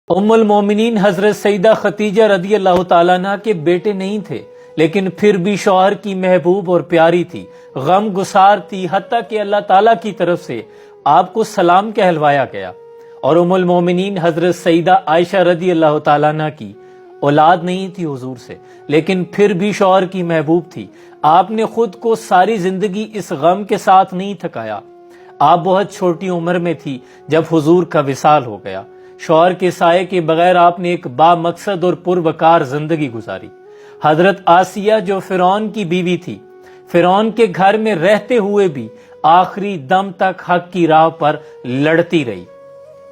उम्मुल मोमिनीन हजरत सईदा खतीजा रदी अल्लाह ताला अन्हा के बेटे नहीं थे, लेकिन फिर भी शौहर की महबूब और प्यारी थी, गम गुसार थी, हत्ता कि अल्लाह ताला की तरफ से आपको सलाम कहलवाया गया। और उम्मुल मोमिनीन हजरत सईदा आयशा रदी अल्लाह ताला अन्हा की औलाद नहीं थी हुजूर से, लेकिन फिर भी शौहर की महबूब थी। आपने खुद को सारी जिंदगी इस गम के साथ नहीं थकाया। आप बहुत छोटी उम्र में थी जब हुजूर का विसाल हो गया। शौहर के साये के बगैर आपने एक बामकसद और पुरवकार जिंदगी गुजारी। हजरत आसिया जो फिरौन की बीवी थी, फिरौन के घर में रहते हुए भी आखिरी दम तक हक की राह पर लड़ती रही।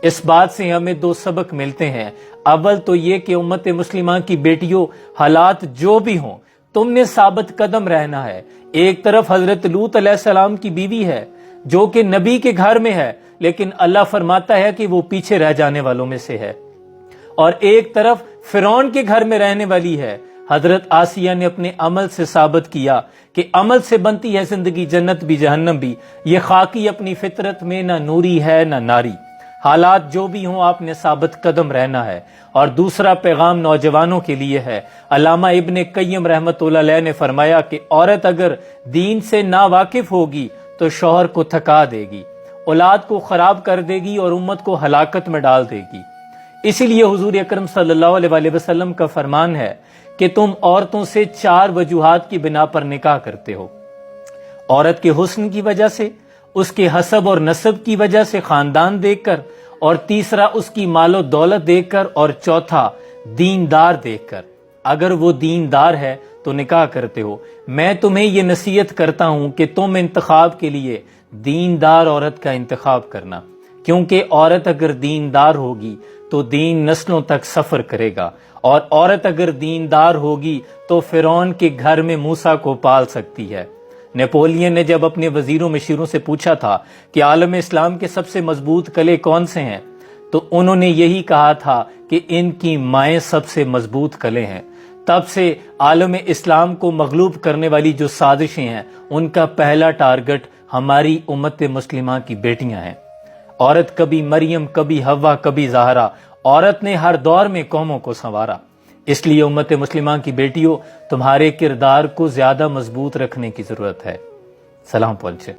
इस बात से हमें दो सबक मिलते हैं। अव्वल तो ये कि उम्मत मुस्लिमा की बेटियों, हालात जो भी हों, तुमने साबित कदम रहना है। एक तरफ हजरत लूत अलैहिस्सलाम की बीवी है जो कि नबी के घर में है, लेकिन अल्लाह फरमाता है कि वो पीछे रह जाने वालों में से है। और एक तरफ फिरौन के घर में रहने वाली है। हजरत आसिया ने अपने अमल से साबित किया कि अमल से बनती है जिंदगी, जन्नत भी जहन्नम भी। ये खाकी अपनी फितरत में ना नूरी है ना नारी। हालात जो भी हों, आपने साबित कदम रहना है। और दूसरा पैगाम नौजवानों के लिए है। अल्लामा इब्ने कय्यम रहमतुल्लाह अलैह ने फरमाया कि औरत अगर दीन से ना वाकिफ होगी तो शौहर को थका देगी, औलाद को खराब कर देगी और उम्मत को हलाकत में डाल देगी। इसीलिए हुजूर अकरम सल्लल्लाहु अलैहि वसल्लम का फरमान है कि तुम औरतों से 4 वजूहात की बिना पर निकाह करते हो। औरत के हुस्न की वजह से, उसके हसब और नसब की वजह से, खानदान देखकर, और तीसरा उसकी मालो दौलत देखकर, और चौथा दीनदार देखकर। अगर वो दीनदार है तो निकाह करते हो। मैं तुम्हें ये नसीहत करता हूं कि तुम इंतखाब के लिए दीनदार औरत का इंतखाब करना, क्योंकि औरत अगर दीनदार होगी तो दीन नस्लों तक सफर करेगा, और औरत अगर दीनदार होगी तो फिरौन के घर में मूसा को पाल सकती है। नेपोलियन ने जब अपने वजीरों मशीरों से पूछा था कि आलम इस्लाम के सबसे मजबूत कले कौन से हैं, तो उन्होंने यही कहा था कि इनकी माएँ सबसे मजबूत कले हैं। तब से आलम इस्लाम को मगलूब करने वाली जो साजिशें हैं, उनका पहला टारगेट हमारी उम्मत मुस्लिमा की बेटियां हैं। औरत कभी मरियम, कभी हव्वा, कभी ज़हरा। औरत ने हर दौर में कौमों को संवारा। इसलिए उम्मत मुस्लिमा की बेटियों, तुम्हारे किरदार को ज्यादा मजबूत रखने की जरूरत है। सलाम पहुंचे।